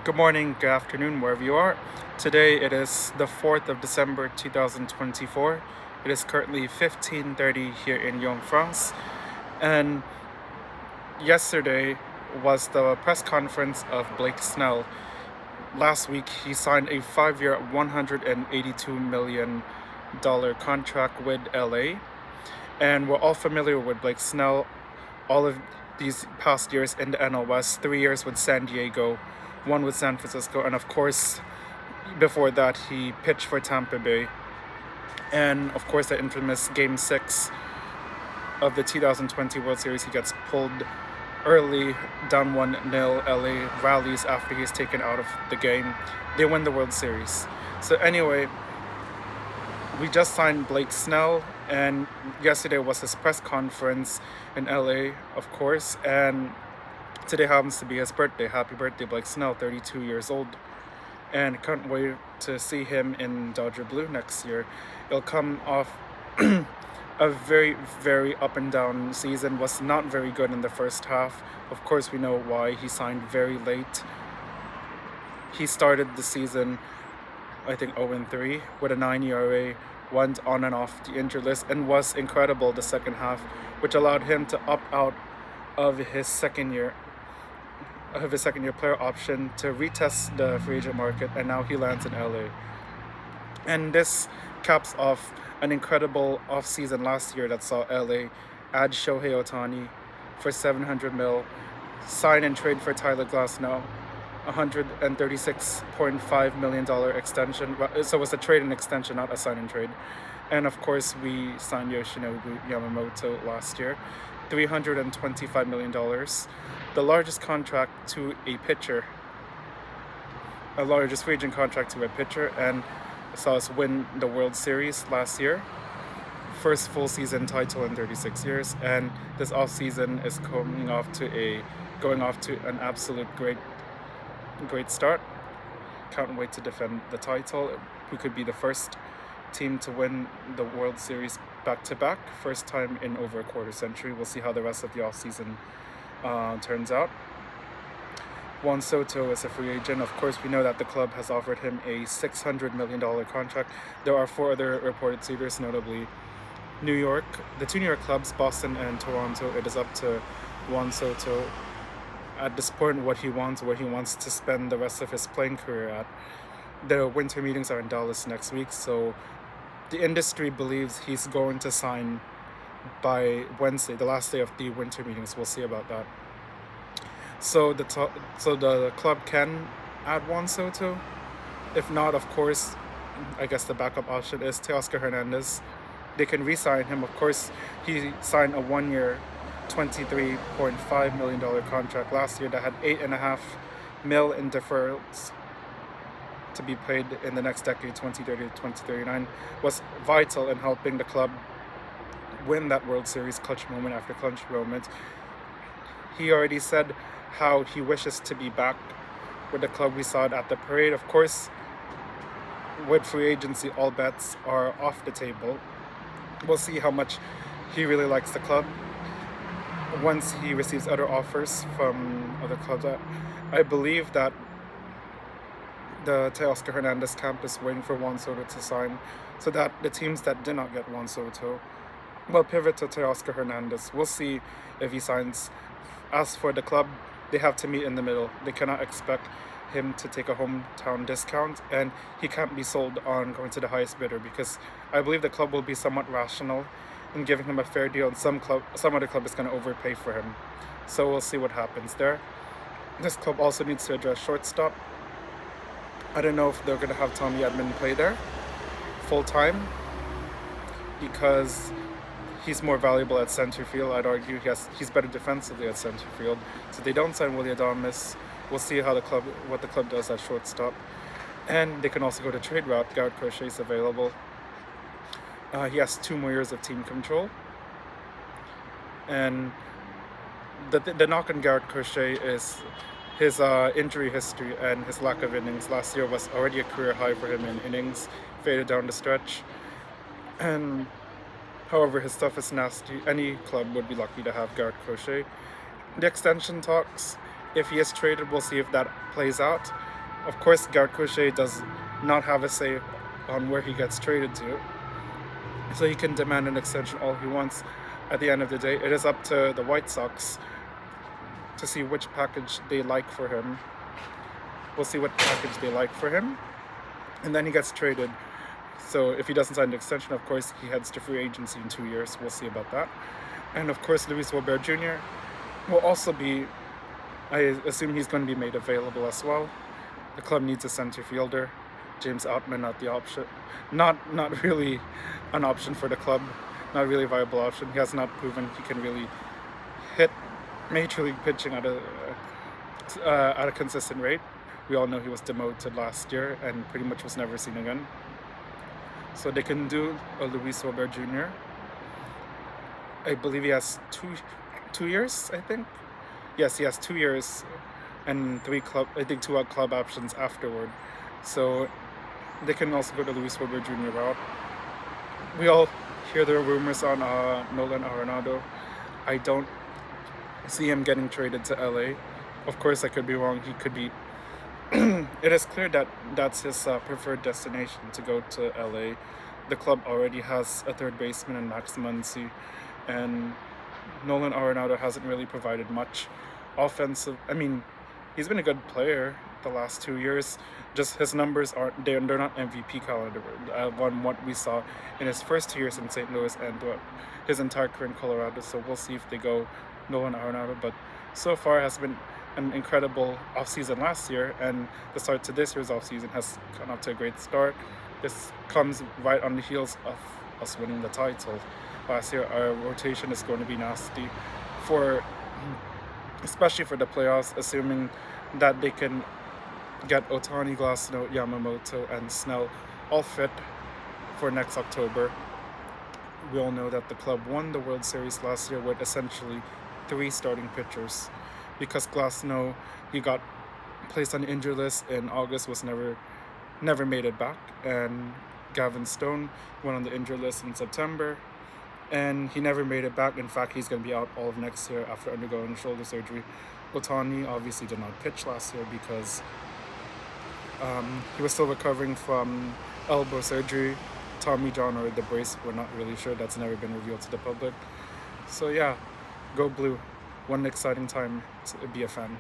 Good morning, good afternoon, wherever you are. Today it is the 4th of December 2024. It is currently 15:30 here in Lyon, France. And yesterday was the press conference of Blake Snell. Last week he signed a 5-year, $182 million contract with LA. And we're all familiar with Blake Snell. All of these past years in the NL West, 3 years with San Diego, one with San Francisco, and of course, before that, he pitched for Tampa Bay. And of course, the infamous Game 6 of the 2020 World Series, he gets pulled early, down 1-0. LA rallies after he's taken out of the game. They win the World Series. So anyway, we just signed Blake Snell, and yesterday was his press conference in LA, of course, and today happens to be his birthday. Happy birthday, Blake Snell, 32 years old. And can't wait to see him in Dodger Blue next year. It'll come off a very, very up and down season. Was not very good in the first half. Of course, we know why. He signed very late. He started the season, I think, 0-3 with a 9 ERA, went on and off the injured list, and was incredible the second half, which allowed him to opt out of his second year player option to retest the free agent market, and now he lands in LA. And this caps off an incredible offseason last year that saw LA add shohei ohtani for $700 million, sign and trade for Tyler Glasnow, $136.5 million extension. So it was a trade and extension, not a sign and trade. And of course, we signed Yoshinobu Yamamoto last year, $325 million, the largest contract to a pitcher, a largest free agent contract to a pitcher, and saw us win the World Series last year. First full season title in 36 years, and this offseason is going off to an absolute great start. Can't wait to defend the title. We could be the first team to win the World Series back-to-back, first time in over a quarter century. We'll see how the rest of the offseason turns out. Juan Soto is a free agent. Of course, we know that the club has offered him a $600 million contract. There are 4 other reported suitors, notably New York, the 2 New York clubs, Boston and Toronto. It is up to Juan Soto at this point where he wants to spend the rest of his playing career at. The winter meetings are in Dallas next week, so the industry believes he's going to sign by Wednesday, the last day of the winter meetings. We'll see about that. So the club can add Juan Soto. If not, of course, I guess the backup option is Teoscar Hernandez. They can re-sign him. Of course, he signed a 1-year, $23.5 million contract last year that had $8.5 million in deferrals to be paid in the next decade, 2030 to 2039, was vital in helping the club win that World Series clutch moment after clutch moment. He already said how he wishes to be back with the club. We saw it at the parade. Of course, with free agency, all bets are off the table. We'll see how much he really likes the club once he receives other offers from other clubs. I believe that the Teoscar Hernandez camp is waiting for Juan Soto to sign, so that the teams that did not get Juan Soto will pivot to Teoscar Hernandez. We'll see if he signs. As for the club, they have to meet in the middle. They cannot expect him to take a hometown discount, and he can't be sold on going to the highest bidder, because I believe the club will be somewhat rational in giving him a fair deal, and some other club is going to overpay for him. So we'll see what happens there. This club also needs to address shortstop. I don't know if they're going to have Tommy Edman play there full-time, because he's more valuable at center field. I'd argue he's better defensively at center field. So they don't sign Willie Adames. We'll see what the club does at shortstop. And they can also go to trade route. Garrett Crochet is available. He has 2 more years of team control. And the knock on Garrett Crochet is his injury history and his lack of innings. Last year was already a career high for him in innings, faded down the stretch. And however, his stuff is nasty. Any club would be lucky to have Garrett Crochet. The extension talks, if he is traded, we'll see if that plays out. Of course, Garrett Crochet does not have a say on where he gets traded to, so he can demand an extension all he wants. At the end of the day, it is up to the White Sox to see which package they like for him. We'll see what package they like for him, and then he gets traded. So if he doesn't sign the extension, of course, he heads to free agency in 2 years. We'll see about that. And of course, Luis Robert Jr. will also be, I assume he's going to be made available as well. The club needs a center fielder. James Outman, not the option. Not really an option for the club. Not really a viable option. He has not proven he can really hit major league pitching at a consistent rate. We all know he was demoted last year and pretty much was never seen again. So they can do a Luis Robert Jr. I believe he has two years, I think. Yes, he has 2 years and two club options afterward. So they can also go to Luis Robert Jr. route. We all hear the rumors on Nolan Arenado. I don't see him getting traded to LA. Of course, I could be wrong. He could be. It is clear that that's his preferred destination, to go to LA. The club already has a third baseman in Max Muncy, and Nolan Arenado hasn't really provided much offensive. I mean, he's been a good player the last 2 years. Just his numbers they're not MVP caliber. On what we saw in his first 2 years in St. Louis and his entire career in Colorado. So we'll see if they go Nolan Arenado. But so far has been an incredible offseason last year, and the start to this year's offseason has gone off to a great start. This comes right on the heels of us winning the title last year. Our rotation is going to be nasty, especially for the playoffs, assuming that they can get Ohtani, Glasnow, Yamamoto, and Snell all fit for next October. We all know that the club won the World Series last year with essentially 3 starting pitchers, because Glasnow, he got placed on the injury list in August, was never made it back, and Gavin Stone went on the injury list in September, and he never made it back. In fact, he's going to be out all of next year after undergoing shoulder surgery. Ohtani obviously did not pitch last year because he was still recovering from elbow surgery. Tommy John or the brace, we're not really sure. That's never been revealed to the public. So yeah, go blue. One exciting time to be a fan.